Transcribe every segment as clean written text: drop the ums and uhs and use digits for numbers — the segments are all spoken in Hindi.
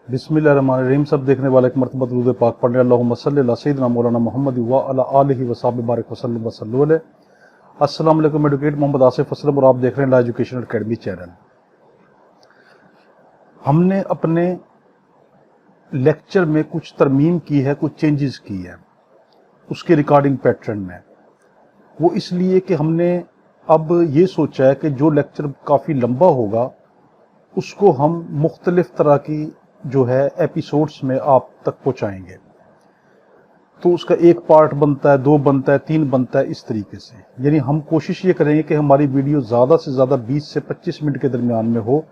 बिस्मिल्लाहिर्रहमानिर्रहीम। सब देखने वाले एक मरतबा दुरूद पाक पढ़ने अल्लाहुम्मा सल्लि अला सय्यिदिना मौलाना मुहम्मद व अला आलिहि व सहाबिहि बारिक वसल्लम वसल्लु अलैहि। अस्सलाम वालेकुम। एडवोकेट मोहम्मद आसिफ असलम और आप देख रहे हैं ला एजुकेशन अकेडमी चैनल। हमने अपने लेक्चर में कुछ तरमीम की है, कुछ चेंजेस की है उसके रिकॉर्डिंग पैटर्न में। वो इसलिए कि हमने अब ये सोचा है कि जो लेक्चर काफ़ी लंबा होगा उसको हम मुख्तलिफ तरह की जो है एपिसोड्स में आप तक पहुंचाएंगे। तो उसका एक पार्ट बनता है, दो बनता है, तीन बनता है, इस तरीके से। यानी हम कोशिश ये करेंगे कि हमारी वीडियो ज़्यादा से ज़्यादा 20 से 25 मिनट के दरमियान में हो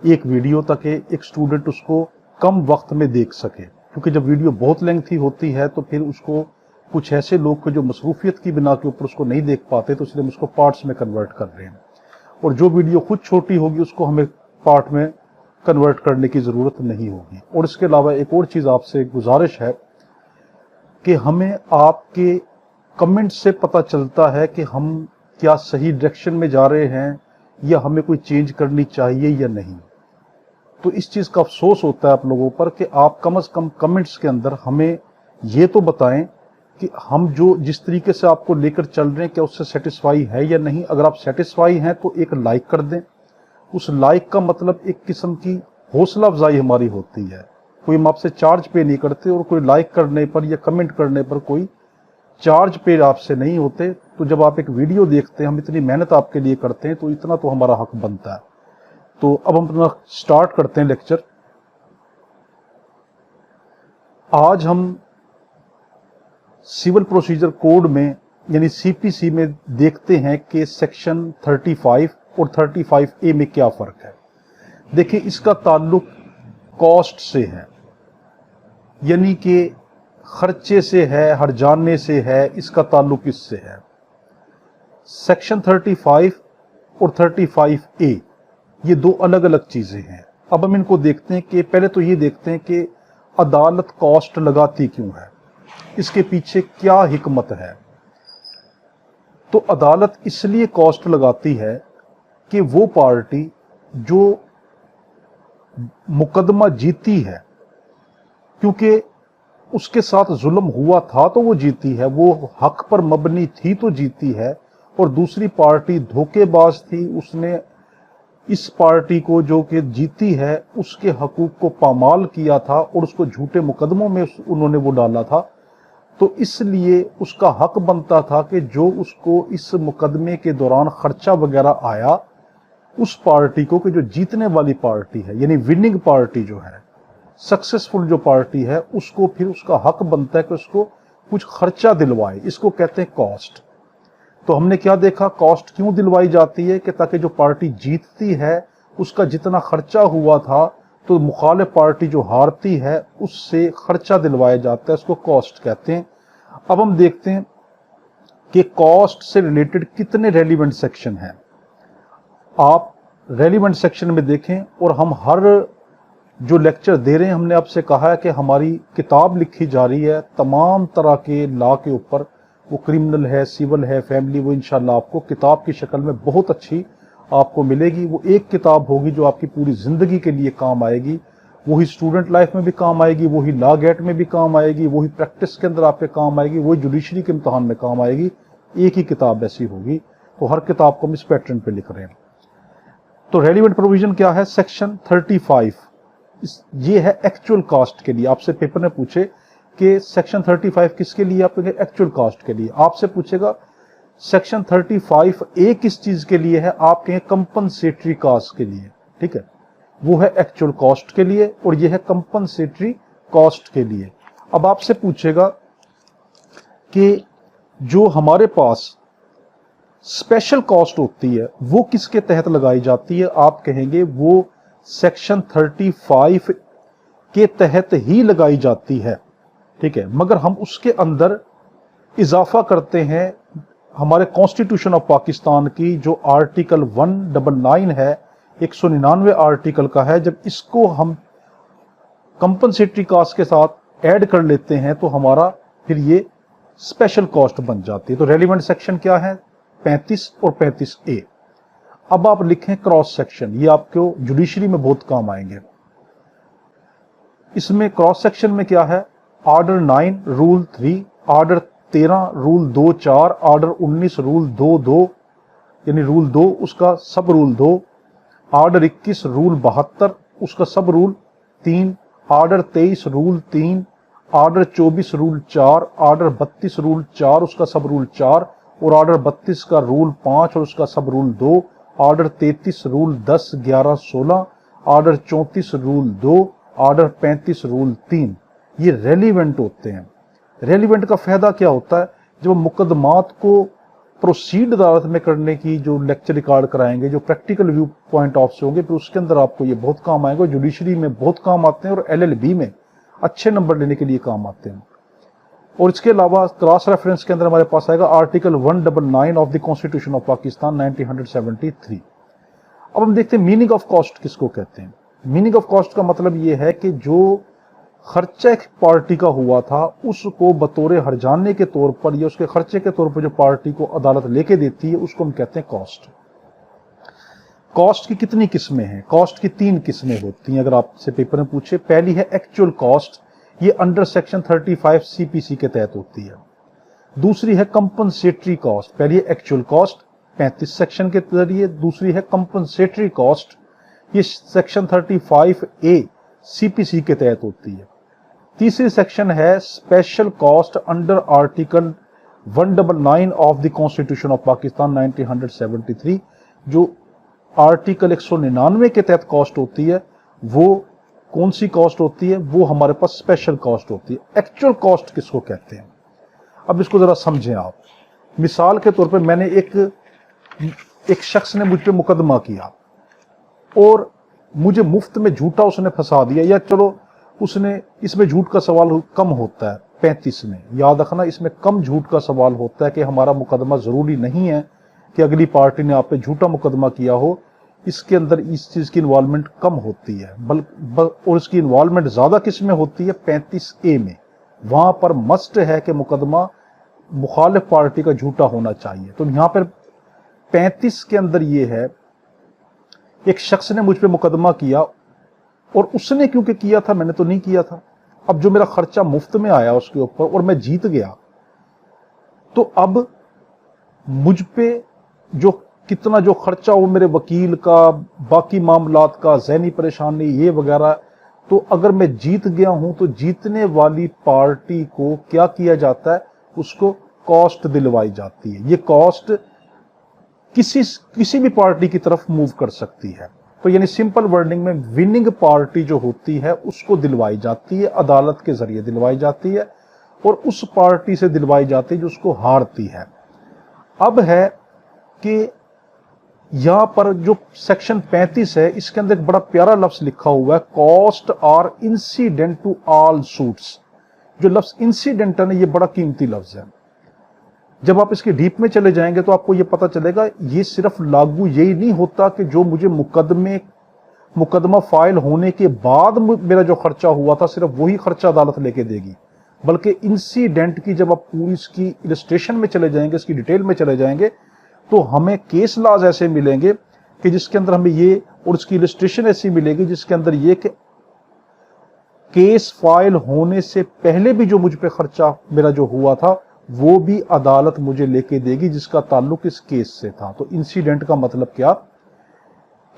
एक वीडियो, ताकि एक स्टूडेंट उसको कम वक्त में देख सके। क्योंकि जब वीडियो बहुत लेंथी होती है तो फिर उसको कुछ ऐसे लोग को जो मसरूफियत की बिना के ऊपर उसको नहीं देख पाते, तो इसलिए हम उसको पार्ट्स में कन्वर्ट कर रहे हैं। और जो वीडियो खुद छोटी होगी उसको हमें पार्ट में कन्वर्ट करने की ज़रूरत नहीं होगी। और इसके अलावा एक और चीज़ आपसे गुजारिश है कि हमें आपके कमेंट से पता चलता है कि हम क्या सही डायरेक्शन में जा रहे हैं या हमें कोई चेंज करनी चाहिए या नहीं। तो इस चीज़ का अफसोस होता है आप लोगों पर कि आप कम से कम कमेंट्स के अंदर हमें ये तो बताएं कि हम जो जिस तरीके से आपको लेकर चल रहे हैं क्या उससे सेटिस्फाई है या नहीं। अगर आप सेटिस्फाई हैं तो एक लाइक कर दें। उस लाइक का मतलब एक किस्म की हौसला अफजाई हमारी होती है। कोई हम आपसे चार्ज पे नहीं करते और कोई लाइक करने पर या कमेंट करने पर कोई चार्ज पे आपसे नहीं होते। तो जब आप एक वीडियो देखते हैं, हम इतनी मेहनत आपके लिए करते हैं, तो इतना तो हमारा हक बनता है। तो अब हम अपना स्टार्ट करते हैं लेक्चर। आज हम सिविल प्रोसीजर कोड में यानी सीपीसी में देखते हैं कि सेक्शन 35 और 35A में क्या फ़र्क है। देखिए, इसका ताल्लुक कॉस्ट से है, यानी कि खर्चे से है, हर्जाने से है। इसका ताल्लुक इससे है। सेक्शन 35 और 35A ये दो अलग अलग चीज़ें हैं। अब हम इनको देखते हैं कि पहले तो ये देखते हैं कि अदालत कॉस्ट लगाती क्यों है, इसके पीछे क्या हिकमत है। तो अदालत इसलिए कॉस्ट लगाती है कि वो पार्टी जो मुकदमा जीती है, क्योंकि उसके साथ जुल्म हुआ था तो वो जीती है, वो हक पर मबनी थी तो जीती है। और दूसरी पार्टी धोखेबाज थी, उसने इस पार्टी को जो कि जीती है उसके हकूक को पामाल किया था और उसको झूठे मुकदमों में उन्होंने वो डाला था। तो इसलिए उसका हक बनता था कि जो उसको इस मुकदमे के दौरान खर्चा वगैरह आया उस पार्टी को, कि जो जीतने वाली पार्टी है यानी विनिंग पार्टी जो है, सक्सेसफुल जो पार्टी है, उसको फिर उसका हक बनता है कि उसको कुछ खर्चा दिलवाए। इसको कहते हैं कॉस्ट। तो हमने क्या देखा, कॉस्ट क्यों दिलवाई जाती है कि ताकि जो पार्टी जीतती है उसका जितना खर्चा हुआ था तो मुखालिफ पार्टी जो हारती है उससे खर्चा दिलवाया जाता है, उसको कॉस्ट कहते हैं। अब हम देखते हैं कि कॉस्ट से रिलेटेड कितने रेलिवेंट सेक्शन हैं। आप रेलिवेंट सेक्शन में देखें। और हम हर जो लेक्चर दे रहे हैं, हमने आपसे कहा है कि हमारी किताब लिखी जा रही है तमाम तरह के लॉ के ऊपर। वो क्रिमिनल है, सिविल है, फैमिली, वो इंशाल्लाह आपको किताब की शक्ल में बहुत अच्छी आपको मिलेगी। वो एक किताब होगी जो आपकी पूरी ज़िंदगी के लिए काम आएगी। वही स्टूडेंट लाइफ में भी काम आएगी, वही लॉ गेट में भी काम आएगी, वही प्रैक्टिस के अंदर आपके काम आएगी, वही जुडिशरी के इम्तहान में काम आएगी। एक ही किताब ऐसी होगी। तो हर किताब को हम इस पैटर्न पे लिख रहे हैं। तो रेलिवेंट प्रोविजन क्या है, सेक्शन 35 ये है एक्चुअल कास्ट के लिए। आपसे पेपर में पूछे कि सेक्शन 35 किसके लिए, आप कहेंगे एक्चुअल कास्ट के लिए। आपसे पूछेगा सेक्शन 35A किस चीज के लिए है, आप कहेंगे कंपनसेटरी कास्ट के लिए। ठीक है, वो है एक्चुअल कॉस्ट के लिए और ये है कंपनसेटरी कॉस्ट के लिए। अब आपसे पूछेगा कि जो हमारे पास स्पेशल कॉस्ट होती है वो किसके तहत लगाई जाती है, आप कहेंगे वो सेक्शन 35 के तहत ही लगाई जाती है। ठीक है, मगर हम उसके अंदर इजाफा करते हैं हमारे कॉन्स्टिट्यूशन ऑफ पाकिस्तान की जो आर्टिकल 199 है, 199 आर्टिकल का है। जब इसको हम कंपनसेटरी कास्ट के साथ ऐड कर लेते हैं तो हमारा फिर ये स्पेशल कॉस्ट बन जाती है। तो रेलिवेंट सेक्शन क्या है, 35 और 35A। अब आप लिखें क्रॉस सेक्शन, ये आपको जुडिशरी में बहुत काम आएंगे। इसमें क्रॉस सेक्शन में क्या है, order 9 rule 3, order 13 rule 2-4, order 19 rule 2-2 यानी रूल 2 उसका सब रूल 2, ऑर्डर 21 रूल 72 उसका सब rule 3, order 23 rule 3, order 24 rule 4, order 32 rule 4 उसका सब रूल 4 और ऑर्डर 32 का रूल 5 और उसका सब rule 2, order 33 rule 10, 11, 16, order 34 rule 2, order 35 rule 3। ये रेलिवेंट होते हैं। रेलिवेंट का फायदा क्या होता है, जब मुकदमात को प्रोसीड अदालत में करने की जो लेक्चर रिकॉर्ड कराएंगे, जो प्रैक्टिकल व्यू पॉइंट ऑफ से होंगे, फिर उसके अंदर आपको ये बहुत काम आएंगे। जुडिशरी में बहुत काम आते हैं और LLB में अच्छे नंबर लेने के लिए काम आते हैं। और इसके अलावा क्रॉस रेफरेंस के अंदर हमारे पास आएगा article 199 of the constitution of Pakistan 1973। अब हम देखते हैं मीनिंग ऑफ कॉस्ट किसको कहते हैं। मीनिंग ऑफ कॉस्ट का मतलब ये है कि जो खर्चा एक पार्टी का हुआ था उसको बतौर हर्जाने के तौर पर या उसके खर्चे के तौर पर जो पार्टी को अदालत लेके देती है उसको हम कहते हैं कॉस्ट। कॉस्ट की कितनी किस्में हैं? कॉस्ट की 3 किस्में होती हैं अगर आपसे पेपर में पूछे। पहली है एक्चुअल कॉस्ट, ये अंडर सेक्शन 35 CPC के तहत होती है। दूसरी है कंपनसेटरी कॉस्ट, पहली है एक्चुअल कॉस्ट 35 सेक्शन के जरिए, दूसरी है कंपनसेटरी कॉस्ट, ये सेक्शन 35A CPC के तहत होती है। तीसरी सेक्शन है special cost under article 199 of the constitution of Pakistan 1973, जो आर्टिकल 199 के तहत कॉस्ट होती है। वो कौन सी कॉस्ट होती है? वो हमारे पास स्पेशल कॉस्ट होती है। एक्चुअल कॉस्ट किसको कहते हैं? अब इसको जरा समझें आप। मिसाल के तौर पे मैंने एक शख्स ने मुझ पे मुकदमा किया और मुझे मुफ्त में झूठा उसने फंसा दिया, या चलो उसने, इसमें झूठ का सवाल कम होता है 35 में, याद रखना इसमें कम झूठ का सवाल होता है कि हमारा मुकदमा जरूरी नहीं है कि अगली पार्टी ने आप पे झूठा मुकदमा किया हो। इसके अंदर इस चीज की इन्वॉल्वमेंट कम होती है, और इसकी इन्वॉल्वमेंट ज्यादा किस में होती है? 35A में। वहां पर मस्ट है कि मुकदमा मुखालिफ पार्टी का झूठा होना चाहिए। तो यहां पर 35 के अंदर ये है, एक शख्स ने मुझ पे मुकदमा किया और उसने क्योंकि किया था, मैंने तो नहीं किया था। अब जो मेरा खर्चा मुफ्त में आया उसके ऊपर और मैं जीत गया, तो अब मुझ पे जो कितना जो खर्चा हो मेरे वकील का, बाकी मामलात का, ज़हनी परेशानी ये वगैरह, तो अगर मैं जीत गया हूं तो जीतने वाली पार्टी को क्या किया जाता है? उसको कॉस्ट दिलवाई जाती है। ये कॉस्ट किसी भी पार्टी की तरफ मूव कर सकती है। तो यानी सिंपल वर्डिंग में विनिंग पार्टी जो होती है उसको दिलवाई जाती है, अदालत के जरिए दिलवाई जाती है, और उस पार्टी से दिलवाई जाती है जो उसको हारती है। अब है कि यहां पर जो सेक्शन 35 है, इसके अंदर एक बड़ा प्यारा लफ्ज लिखा हुआ है, cost are incident to all suits. जो लफ्ज इंसिडेंट है ना, ये बड़ा कीमती लफ्ज है। जब आप इसके डीप में चले जाएंगे तो आपको ये पता चलेगा, ये सिर्फ लागू यही नहीं होता कि जो मुझे मुकदमा फाइल होने के बाद मेरा जो खर्चा हुआ था सिर्फ वही खर्चा अदालत लेके देगी, बल्कि इंसिडेंट की जब आप पूरी इसकी इलस्ट्रेशन में चले जाएंगे, इसकी डिटेल में चले जाएंगे, तो हमें केस लॉज ऐसे मिलेंगे कि जिसके अंदर हमें ये, और इसकी इलस्ट्रेशन ऐसी मिलेगी जिसके अंदर ये कि केस फाइल होने से पहले भी जो मुझ पे खर्चा मेरा जो हुआ था वो भी अदालत मुझे लेके देगी, जिसका ताल्लुक इस केस से था। तो इंसिडेंट का मतलब क्या?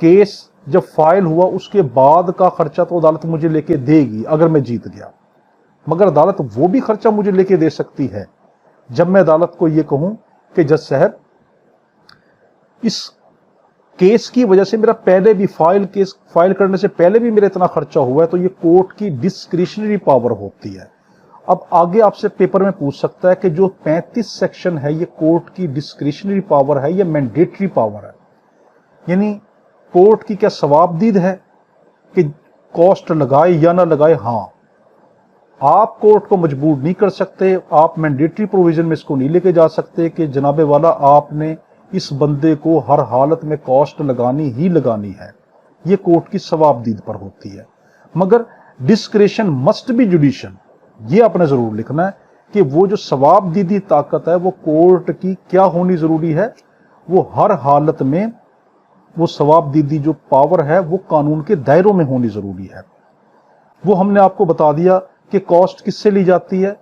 केस जब फाइल हुआ उसके बाद का खर्चा तो अदालत मुझे लेके देगी अगर मैं जीत गया, मगर अदालत वो भी खर्चा मुझे लेके दे सकती है जब मैं अदालत को ये कहूं कि जज साहब, इस केस की वजह से मेरा पहले भी केस फाइल करने से पहले भी मेरा इतना खर्चा हुआ है। तो ये कोर्ट की डिस्क्रिशनरी पावर होती है। अब आगे आपसे पेपर में पूछ सकता है कि जो 35 सेक्शन है ये कोर्ट की डिस्क्रिशनरी पावर है या मैंडेटरी पावर है, यानी कोर्ट की क्या सवाबदीद है कि कॉस्ट लगाए या ना लगाए? हाँ, आप कोर्ट को मजबूर नहीं कर सकते, आप मैंडेटरी प्रोविजन में इसको नहीं लेके जा सकते कि जनाबे वाला आपने इस बंदे को हर हालत में कॉस्ट लगानी ही लगानी है। ये कोर्ट की सवाबदीद पर होती है, मगर डिस्क्रेशन मस्ट बी जुडिशियल। ये आपने जरूर लिखना है कि वो जो सवाबदीदी ताकत है वो कोर्ट की क्या होनी जरूरी है, वो हर हालत में वो सवाबदीदी जो पावर है वो कानून के दायरों में होनी जरूरी है। वो हमने आपको बता दिया कि कॉस्ट किससे ली जाती है,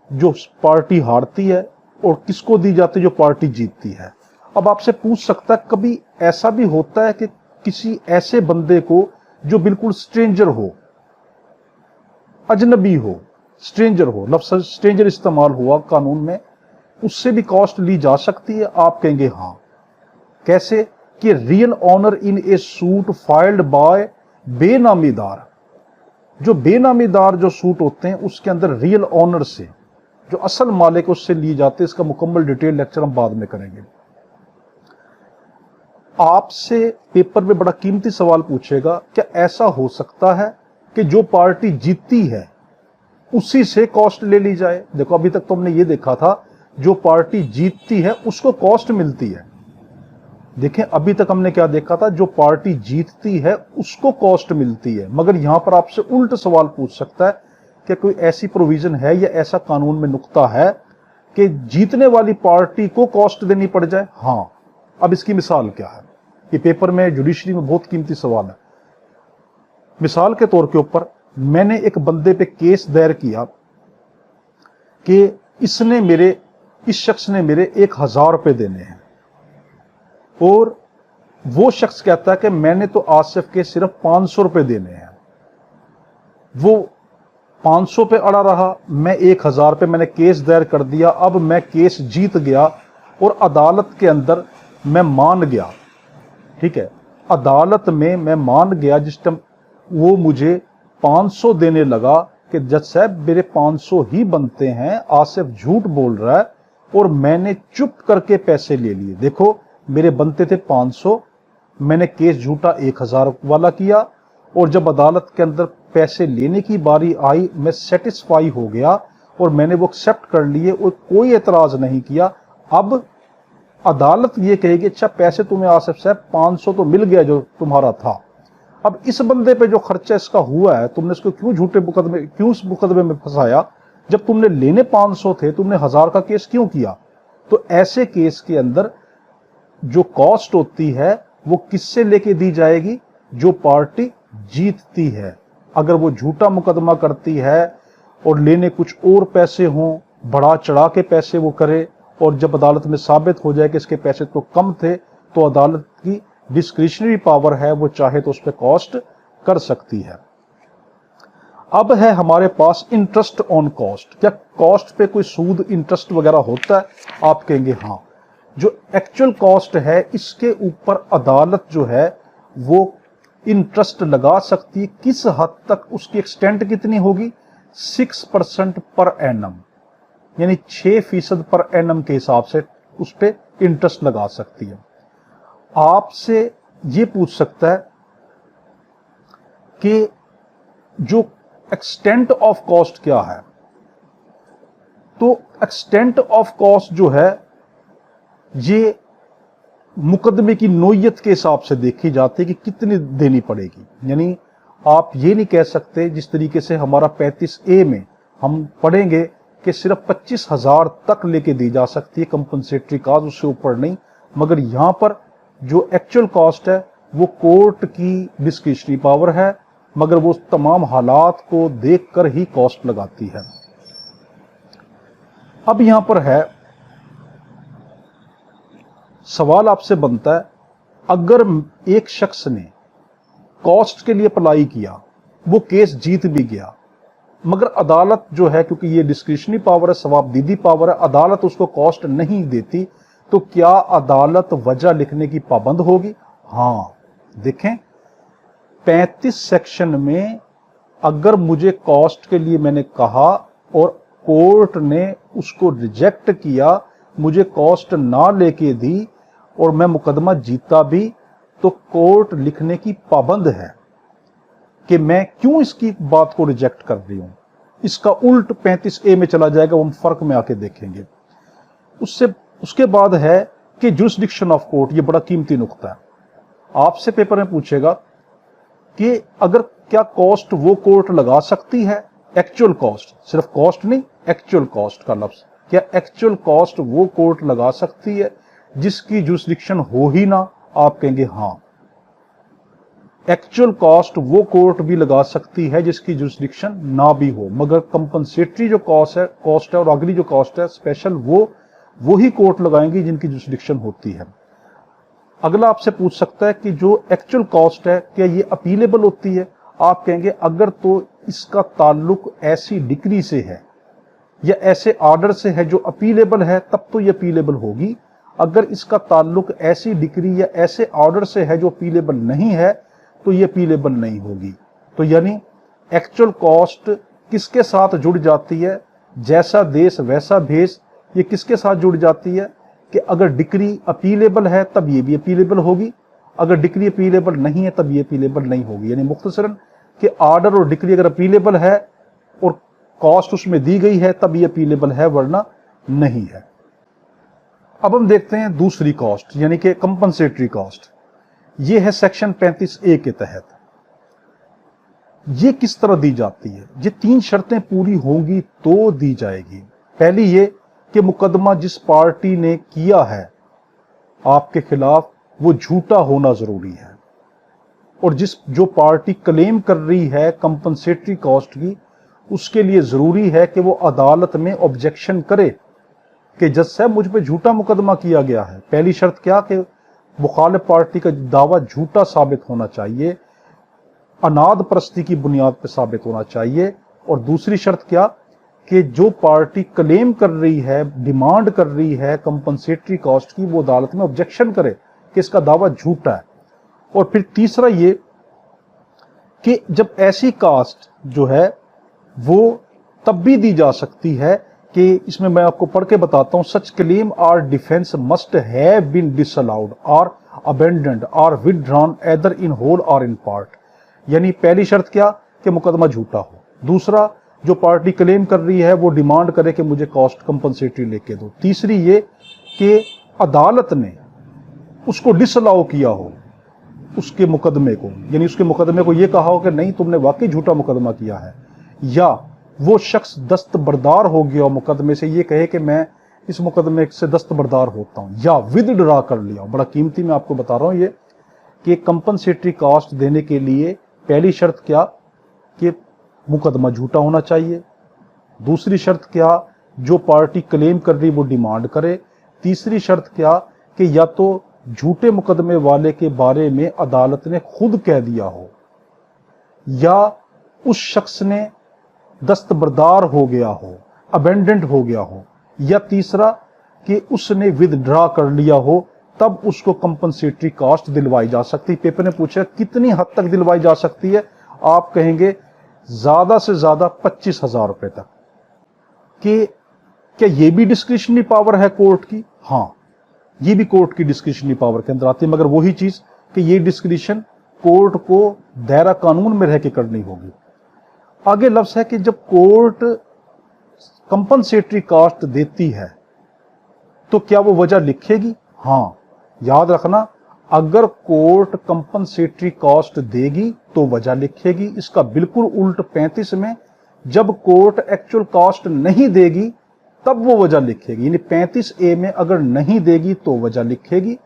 जो पार्टी हारती है, और किसको दी जाती है, जो पार्टी जीतती है। अब आपसे पूछ सकता है, कभी ऐसा भी होता है कि किसी ऐसे बंदे को जो बिल्कुल स्ट्रेंजर हो, अजनबी हो, स्ट्रेंजर हो, लफ्ज़ स्ट्रेंजर इस्तेमाल हुआ कानून में, उससे भी कॉस्ट ली जा सकती है? आप कहेंगे हाँ। कैसे? कि real owner in a suit filed by benamidar. जो बेनामीदार जो सूट होते हैं उसके अंदर रियल ऑनर से, जो असल मालिक उससे लिए जाते हैं। इसका मुकम्मल डिटेल लेक्चर हम बाद में करेंगे। आपसे पेपर में बड़ा कीमती सवाल पूछेगा, क्या ऐसा हो सकता है कि जो पार्टी जीतती है उसी से कॉस्ट ले ली जाए? देखो, अभी तक तो हमने ये देखा था जो पार्टी जीतती है उसको कॉस्ट मिलती है। देखें, अभी तक हमने क्या देखा था, जो पार्टी जीतती है उसको कॉस्ट मिलती है। मगर यहां पर आपसे उल्ट सवाल पूछ सकता है कि कोई ऐसी प्रोविजन है या ऐसा कानून में नुक्ता है कि जीतने वाली पार्टी को कॉस्ट देनी पड़ जाए? हाँ। अब इसकी मिसाल क्या है? ये पेपर में, जुडिशरी में बहुत कीमती सवाल है। मिसाल के तौर के ऊपर, मैंने एक बंदे पे केस दायर किया कि इस शख्स ने मेरे 1000 रुपए देने हैं, और वो शख्स कहता है कि मैंने तो आसिफ के सिर्फ 500 रुपए देने हैं। वो 500 पे अड़ा रहा, मैं 1000 पे मैंने केस दायर कर दिया। अब मैं केस जीत गया और अदालत के अंदर मैं मान गया। ठीक है, अदालत में मैं मान गया। जिस टाइम वो मुझे 500 देने लगा कि जज साहब मेरे 500 ही बनते हैं, आसिफ झूठ बोल रहा है, और मैंने चुप करके पैसे ले लिए। देखो, मेरे बनते थे 500, मैंने केस झूठा 1000 वाला किया, और जब अदालत के अंदर पैसे लेने की बारी आई, मैं सेटिस्फाई हो गया और मैंने वो एक्सेप्ट कर लिए और कोई एतराज नहीं किया। अब अदालत ये कहेगी, अच्छा पैसे तुम्हें आसिफ साहब 500 तो मिल गया जो तुम्हारा था। अब इस बंदे पे जो खर्चा इसका हुआ है, तुमने इसको क्यों इस मुकदमे में फंसाया? जब तुमने लेने 500 थे, तुमने 1000 का केस क्यों किया? तो ऐसे केस के अंदर जो कॉस्ट होती है वो किससे लेके दी जाएगी? जो पार्टी जीतती है। अगर वो झूठा मुकदमा करती है और लेने कुछ और पैसे हों, बढ़ा चढ़ा के पैसे वो करे, और जब अदालत में साबित हो जाए कि इसके पैसे तो कम थे, तो अदालत की डिस्क्रिशनरी पावर है, वो चाहे तो उस पर कॉस्ट कर सकती है। अब है हमारे पास इंटरेस्ट ऑन कॉस्ट। क्या कॉस्ट पे कोई सूद, इंटरेस्ट वगैरह होता है? आप कहेंगे हाँ। जो एक्चुअल कॉस्ट है, इसके ऊपर अदालत जो है वो इंटरेस्ट लगा सकती है। किस हद तक? उसकी एक्सटेंट कितनी होगी? 6% पर एनम, यानी 6% पर एनम के हिसाब से उस पर इंटरेस्ट लगा सकती है। आपसे ये पूछ सकता है कि जो एक्सटेंट ऑफ कॉस्ट क्या है? तो एक्सटेंट ऑफ कॉस्ट जो है ये मुकदमे की नोयत के हिसाब से देखी जाती है कि कितनी देनी पड़ेगी। यानी आप ये नहीं कह सकते, जिस तरीके से हमारा 35A में हम पढ़ेंगे कि सिर्फ 25,000 तक लेके दी जा सकती है कंपनसेटरी कॉस्ट, उससे ऊपर नहीं। मगर यहां पर जो एक्चुअल कॉस्ट है वो कोर्ट की डिस्क्रिशनरी पावर है, मगर वो तमाम हालात को देखकर ही कॉस्ट लगाती है। अब यहां पर है सवाल आपसे बनता है, अगर एक शख्स ने कॉस्ट के लिए अप्लाई किया, वो केस जीत भी गया, मगर अदालत जो है, क्योंकि ये डिस्क्रिशनरी पावर है, सवाबदीदी पावर है, अदालत उसको कॉस्ट नहीं देती, तो क्या अदालत वजह लिखने की पाबंद होगी? हाँ। देखें, 35 सेक्शन में अगर मुझे कॉस्ट के लिए मैंने कहा और कोर्ट ने उसको रिजेक्ट किया, मुझे कॉस्ट ना लेके दी और मैं मुकदमा जीता भी, तो कोर्ट लिखने की पाबंद है कि मैं क्यों इसकी बात को रिजेक्ट कर रही हूं। इसका उल्ट 35A में चला जाएगा, वो हम फर्क में आके देखेंगे। उसके बाद है कि जुरिस्डिक्शन ऑफ कोर्ट। ये बड़ा कीमती नुक्ता है। आपसे पेपर में पूछेगा कि अगर क्या कॉस्ट वो कोर्ट लगा सकती है, एक्चुअल कॉस्ट, सिर्फ कॉस्ट नहीं, एक्चुअल कॉस्ट का लफ्ज, क्या एक्चुअल कॉस्ट वो कोर्ट लगा सकती है जिसकी जुरिस्डिक्शन हो ही ना? आप कहेंगे हाँ। एक्चुअल कॉस्ट वो कोर्ट भी लगा सकती है जिसकी जुरिस्डिक्शन ना भी हो, मगर कंपनसेटरी जो कॉस्ट है और अगली जो कॉस्ट है स्पेशल, वो ही कोर्ट लगाएंगी जिनकी जुरिस्डिक्शन होती है। अगला आपसे पूछ सकता है कि जो एक्चुअल कॉस्ट है क्या ये अपीलेबल होती है? आप कहेंगे अगर तो इसका ताल्लुक ऐसी डिक्री से है या ऐसे ऑर्डर से है जो अपीलेबल है, तब तो ये अपीलेबल होगी। अगर इसका ताल्लुक ऐसी डिक्री या ऐसे ऑर्डर से है जो अपीलेबल नहीं है, तो ये अपीलेबल नहीं होगी। तो यानी एक्चुअल कॉस्ट किसके साथ जुड़ जाती है? जैसा देश वैसा भेष। ये किसके साथ जुड़ जाती है कि अगर डिक्री अपीलेबल है तब ये भी अपीलेबल होगी, अगर डिक्री अपीलेबल नहीं है तब ये अपीलेबल नहीं होगी। यानी मुख्तसरन कि ऑर्डर और डिक्री अगर अपीलेबल है और कॉस्ट उसमें दी गई है तब ये अपीलेबल है, वरना नहीं है। अब हम देखते हैं दूसरी कॉस्ट यानी कि कंपनसेटरी कॉस्ट। ये है सेक्शन 35A के तहत। ये किस तरह दी जाती है? ये 3 शर्तें पूरी होंगी तो दी जाएगी। पहली ये कि मुकदमा जिस पार्टी ने किया है आपके खिलाफ वो झूठा होना जरूरी है, और जो पार्टी क्लेम कर रही है कंपनसेटरी कॉस्ट की, उसके लिए जरूरी है कि वो अदालत में ऑब्जेक्शन करे कि जज साहब मुझ पे झूठा मुकदमा किया गया है। पहली शर्त क्या कि मुखालिफ पार्टी का दावा झूठा साबित होना चाहिए, अनाद परस्ती की बुनियाद पर साबित होना चाहिए। और दूसरी शर्त क्या कि जो पार्टी क्लेम कर रही है, डिमांड कर रही है कंपनसेटरी कॉस्ट की, वो अदालत में ऑब्जेक्शन करे कि इसका दावा झूठा है। और फिर तीसरा ये कि जब ऐसी कास्ट जो है वो तब भी दी जा सकती है कि इसमें मैं आपको पढ़ के बताता हूं, such claim or defence must have been disallowed और अबेंडेंड और विदड्रॉन एदर इन होल और इन पार्ट। यानी पहली शर्त क्या कि मुकदमा झूठा हो, दूसरा जो पार्टी क्लेम कर रही है वो डिमांड करे कि मुझे कॉस्ट कंपनसेटरी लेके दो, तीसरी ये कि अदालत ने उसको डिसअलाउ किया हो उसके मुकदमे को, यानी उसके मुकदमे को ये कहा हो कि नहीं तुमने वाकई झूठा मुकदमा किया है, या वो शख्स दस्तबरदार हो गया मुकदमे से, ये कहे कि मैं इस मुकदमे से दस्तबरदार होता हूं, या विदड्रा कर लिया। बड़ा कीमती मैं आपको बता रहा हूं ये कि कंपनसेटरी कॉस्ट देने के लिए पहली शर्त क्या कि मुकदमा झूठा होना चाहिए, दूसरी शर्त क्या जो पार्टी क्लेम कर रही वो डिमांड करे, तीसरी शर्त क्या कि या तो झूठे मुकदमे वाले के बारे में अदालत ने खुद कह दिया हो या उस शख्स ने दस्तबरदार हो गया हो, अबेंडेंट हो गया हो, या तीसरा कि उसने विदड्रा कर लिया हो, तब उसको कंपनसेटरी कॉस्ट दिलवाई जा सकती। पेपर ने पूछा कितनी हद तक दिलवाई जा सकती है? आप कहेंगे ज्यादा से ज्यादा 25,000 रुपए तक। कि क्या ये भी डिस्क्रिशनरी पावर है कोर्ट की? हां, ये भी कोर्ट की डिस्क्रिशनरी पावर के अंदर आती है, मगर वही चीज कि ये डिस्क्रिशन कोर्ट को दायरा कानून में रह के करनी होगी। आगे लफ्ज है कि जब कोर्ट कंपनसेटरी कॉस्ट देती है तो क्या वो वजह लिखेगी? हां, याद रखना, अगर कोर्ट कंपनसेटरी कॉस्ट देगी तो वजह लिखेगी। इसका बिल्कुल उल्ट 35 में जब कोर्ट एक्चुअल कॉस्ट नहीं देगी तब वो वजह लिखेगी। यानी 35A में अगर नहीं देगी तो वजह लिखेगी,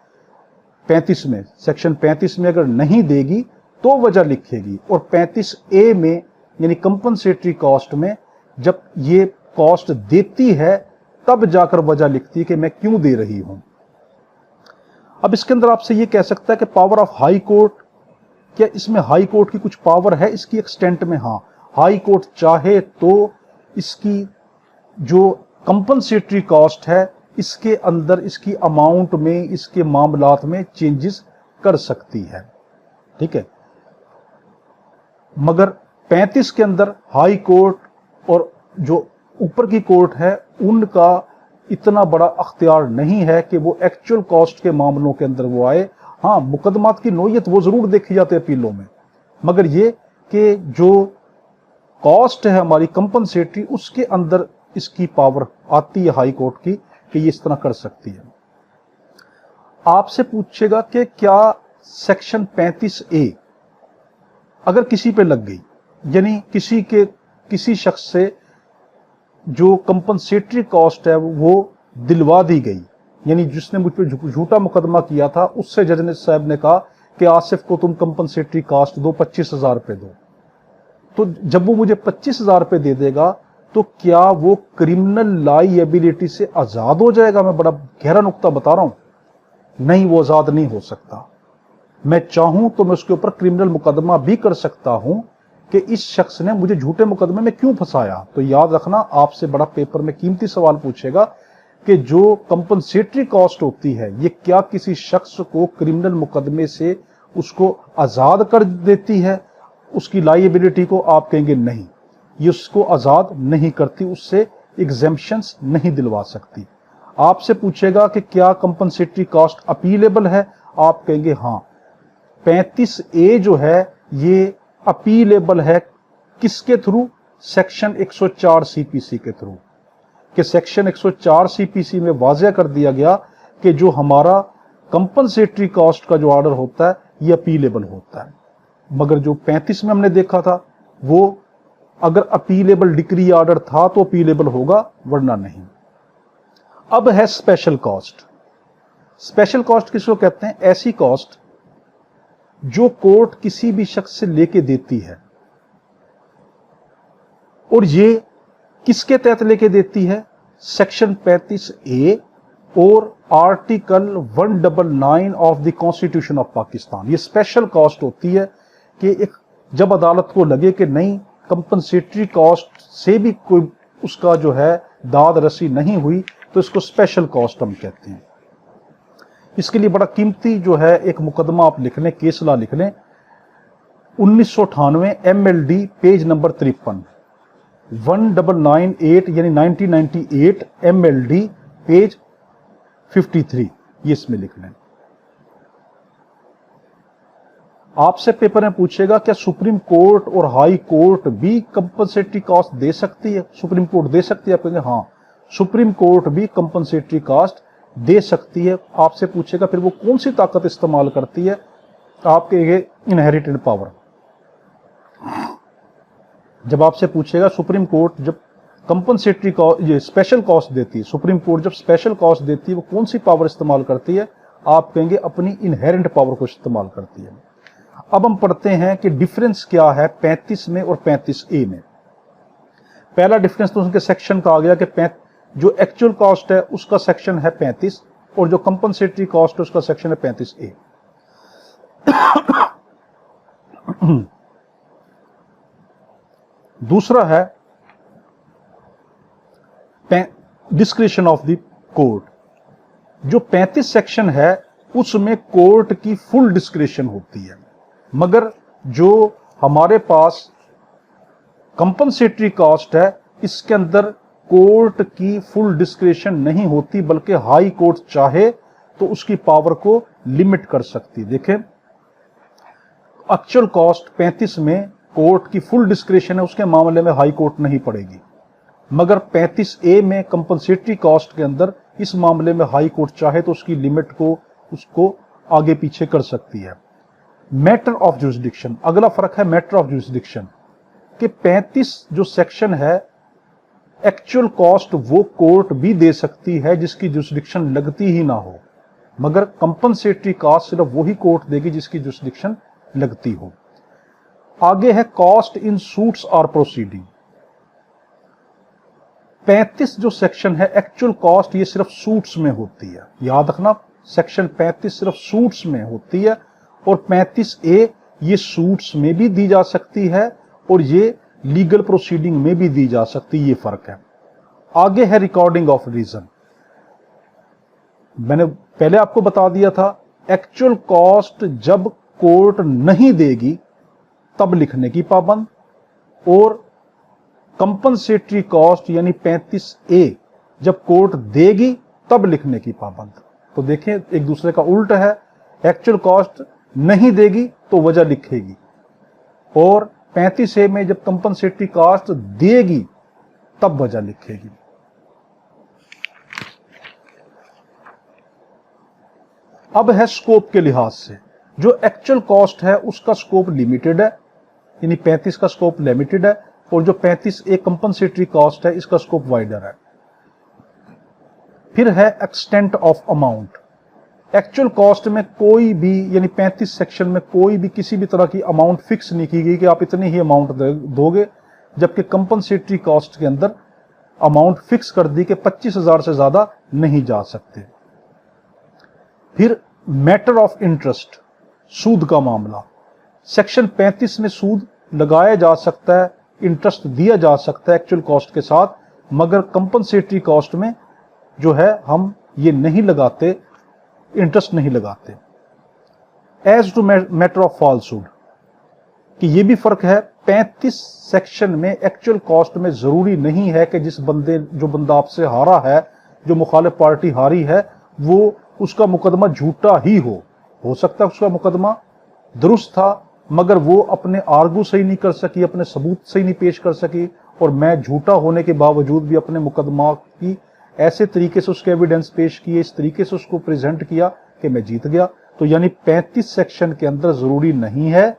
35 में सेक्शन 35 में अगर नहीं देगी तो वजह लिखेगी, और 35A में यानी कंपनसेटरी कॉस्ट में जब ये कॉस्ट देती है तब जाकर वजह लिखती है कि मैं क्यों दे रही हूं। अब इसके अंदर आपसे ये कह सकता है कि पावर ऑफ हाई कोर्ट, क्या इसमें हाई कोर्ट की कुछ पावर है इसकी एक्सटेंट में? हां, हाई कोर्ट चाहे तो इसकी जो कंपनसेटरी कॉस्ट है इसके अंदर इसकी अमाउंट में, इसके मामलात में चेंजेस कर सकती है, ठीक है। मगर 35 के अंदर हाई कोर्ट और जो ऊपर की कोर्ट है उनका इतना बड़ा अख्तियार नहीं है कि वो एक्चुअल कॉस्ट के मामलों के अंदर वो आए। हाँ, मुकदमात की नोयत वो जरूर देखी जाती है अपीलों में, मगर ये कि जो कॉस्ट है हमारी कंपनसेटरी उसके अंदर इसकी पावर आती है हाई कोर्ट की कि ये इस तरह कर सकती है। आपसे पूछेगा कि क्या सेक्शन 35A अगर किसी पे लग गई, यानी किसी शख्स से जो कंपनसेटरी कॉस्ट है वो दिलवा दी गई, यानी जिसने मुझ पे झूठा मुकदमा किया था उससे जज साहब ने कहा कि आसिफ को तुम कंपनसेटरी कास्ट दो, 25,000 रुपये दो। तो जब वो मुझे 25,000 रुपये दे देगा तो क्या वो क्रिमिनल लायबिलिटी से आजाद हो जाएगा? मैं बड़ा गहरा नुक्ता बता रहा हूं। नहीं, वो आजाद नहीं हो सकता। मैं चाहूं तो मैं उसके ऊपर क्रिमिनल मुकदमा भी कर सकता हूं कि इस शख्स ने मुझे झूठे मुकदमे में क्यों फंसाया। तो याद रखना, आपसे बड़ा पेपर में कीमती सवाल पूछेगा कि जो कंपनसेटरी कॉस्ट होती है ये क्या किसी शख्स को क्रिमिनल मुकदमे से उसको आजाद कर देती है? उसकी लायबिलिटी को आप कहेंगे नहीं, ये उसको आजाद नहीं करती, उससे एग्जेम्पशंस नहीं दिलवा सकती। आपसे पूछेगा कि क्या कंपनसेटरी कॉस्ट अपीलेबल है? आप कहेंगे हाँ। 35A जो है ये अपीलेबल है। किसके थ्रू? सेक्शन 104 CPC के थ्रू। कि सेक्शन 104 CPC में वाज़ेह कर दिया गया कि जो हमारा कंपनसेटरी कॉस्ट का जो ऑर्डर होता है ये अपीलेबल होता है। मगर जो 35 में हमने देखा था वो अगर अपीलेबल डिक्री ऑर्डर था तो अपीलेबल होगा, वरना नहीं। अब है स्पेशल कॉस्ट। स्पेशल कॉस्ट किसको कहते हैं? ऐसी कॉस्ट जो कोर्ट किसी भी शख्स से लेके देती है, और ये किसके तहत लेके देती है? सेक्शन 35A और article 199 of the constitution of Pakistan. ये स्पेशल कॉस्ट होती है कि एक जब अदालत को लगे कि नहीं, कंपनसेटरी कॉस्ट से भी कोई उसका जो है दाद रसी नहीं हुई, तो इसको स्पेशल कॉस्ट हम कहते हैं। इसके लिए बड़ा कीमती जो है एक मुकदमा आप लिख लें, केस लॉ लिख लें, 1998 MLD पेज नंबर 53, 1998 यानी 1998 MLD पेज 53, ये इसमें लिख लें। आपसे पेपर में पूछेगा क्या सुप्रीम कोर्ट और हाई कोर्ट भी कंपनसेटरी कॉस्ट दे सकती है? सुप्रीम कोर्ट दे सकती है? आप कहेंगे हाँ, सुप्रीम कोर्ट भी कंपनसेटरी कॉस्ट दे सकती है। आपसे पूछेगा फिर वो कौन सी ताकत इस्तेमाल करती है? आप कहेंगे इनहेरिटेड पावर। जब आपसे पूछेगा सुप्रीम कोर्ट जब कंपनसेटरी ये स्पेशल कॉस्ट देती है, सुप्रीम कोर्ट जब स्पेशल कॉस्ट देती है वो कौन सी पावर इस्तेमाल करती है? आप कहेंगे अपनी इनहेरेंट पावर को इस्तेमाल करती है। अब हम पढ़ते हैं कि डिफरेंस क्या है 35 में और 35A में। पहला डिफरेंस तो उनके सेक्शन का आ गया कि जो एक्चुअल कॉस्ट है उसका सेक्शन है 35 और जो कंपनसेटरी कॉस्ट है उसका सेक्शन है 35A। दूसरा है डिस्क्रिशन ऑफ द कोर्ट। जो 35 सेक्शन है उसमें कोर्ट की फुल डिस्क्रिशन होती है, मगर जो हमारे पास कंपनसेटरी कॉस्ट है इसके अंदर कोर्ट की फुल डिस्क्रिशन नहीं होती, बल्कि हाई कोर्ट चाहे तो उसकी पावर को लिमिट कर सकती। देखें, एक्चुअल कॉस्ट 35 में कोर्ट की फुल डिस्क्रिशन है, उसके मामले में हाई कोर्ट नहीं पड़ेगी, मगर 35A में कंपनसेटरी कॉस्ट के अंदर इस मामले में हाई कोर्ट चाहे तो उसकी लिमिट को उसको आगे पीछे कर सकती है। मैटर ऑफ जुरिसडिक्शन, अगला फर्क है मैटर ऑफ जुरिसडिक्शन कि 35 जो सेक्शन है एक्चुअल कॉस्ट वो कोर्ट भी दे सकती है जिसकी जुरिसडिक्शन लगती ही ना हो, मगर कंपनसेटरी कॉस्ट सिर्फ वही कोर्ट देगी जिसकी जुरिसडिक्शन लगती हो। आगे है कॉस्ट इन सूट्स और प्रोसीडिंग। 35 जो सेक्शन है एक्चुअल कॉस्ट ये सिर्फ सूट्स में होती है, याद रखना सेक्शन 35 सिर्फ सूट्स में होती है, और 35A ये सूट्स में भी दी जा सकती है और ये लीगल प्रोसीडिंग में भी दी जा सकती है, ये फर्क है। आगे है रिकॉर्डिंग ऑफ रीजन। मैंने पहले आपको बता दिया था एक्चुअल कॉस्ट जब कोर्ट नहीं देगी तब लिखने की पाबंद, और कंपनसेटरी कॉस्ट यानी 35A जब कोर्ट देगी तब लिखने की पाबंद। तो देखें एक दूसरे का उल्ट है, एक्चुअल कॉस्ट नहीं देगी तो वजह लिखेगी, और 35A में जब कंपनसेटरी कॉस्ट देगी तब वजह लिखेगी। अब है स्कोप के लिहाज से, जो एक्चुअल कॉस्ट है उसका स्कोप लिमिटेड है, यानी 35 का स्कोप लिमिटेड है, और जो 35A कंपनसेटरी कॉस्ट है इसका स्कोप वाइडर है। फिर है extent of amount. Actual cost में कोई भी, यानी 35 सेक्शन में कोई भी किसी भी तरह की अमाउंट फिक्स नहीं की गई कि आप इतनी ही अमाउंट दोगे, जबकि कंपनसेटरी कॉस्ट के अंदर अमाउंट फिक्स कर दी कि 25,000 से ज्यादा नहीं जा सकते। फिर मैटर ऑफ इंटरेस्ट, सूद का मामला। सेक्शन 35 में सूद लगाया जा सकता है, इंटरेस्ट दिया जा सकता है एक्चुअल कॉस्ट के साथ, मगर कंपनसेटरी कॉस्ट में जो है हम ये नहीं लगाते, इंटरेस्ट नहीं लगाते। As to matter of falsehood, कि ये भी फर्क है। 35 सेक्शन में एक्चुअल कॉस्ट में जरूरी नहीं है कि जो बंदा आपसे हारा है, जो मुखालिफ पार्टी हारी है, वो उसका मुकदमा झूठा ही हो सकता है उसका मुकदमा दुरुस्त था, मगर वो अपने आर्गू सही नहीं कर सकी, अपने सबूत सही नहीं पेश कर सकी, और मैं झूठा होने के बावजूद भी अपने मुकदमा की ऐसे तरीके से उसके एविडेंस पेश किए, इस तरीके से उसको प्रेजेंट किया कि मैं जीत गया। तो यानी 35 सेक्शन के अंदर जरूरी नहीं है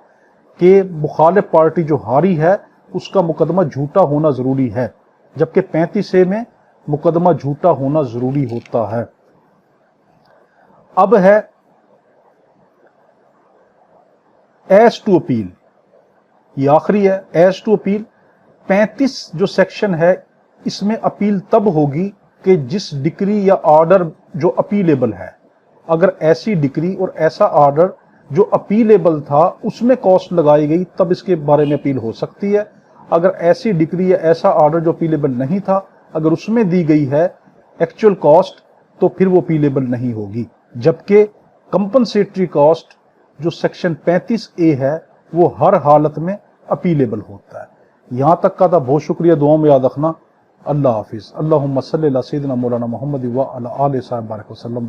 कि मुखालिफ पार्टी जो हारी है उसका मुकदमा झूठा होना जरूरी है, जबकि 35A में मुकदमा झूठा होना जरूरी होता है। अब है एज टू अपील, ये आखिरी है। एज टू अपील 35 जो सेक्शन है इसमें अपील तब होगी कि जिस डिक्री या ऑर्डर जो अपीलेबल है, अगर ऐसी डिक्री और ऐसा ऑर्डर जो अपीलेबल था उसमें कॉस्ट लगाई गई, तब इसके बारे में अपील हो सकती है। अगर ऐसी डिक्री या ऐसा ऑर्डर जो अपीलेबल नहीं था, अगर उसमें दी गई है एक्चुअल कॉस्ट, तो फिर वो अपीलेबल नहीं होगी। जबकि कंपनसेटरी कॉस्ट जो सेक्शन 35A है वो हर हालत में अपीलेबल होता है। यहां तक का था, बहुत शुक्रिया, दुआओं में याद रखना। अल्लाह हाफिज। अल्लाहुम्मा सल्ली अला सय्यिदिना मौलाना मुहम्मद व अला आलिहि व सल्लम।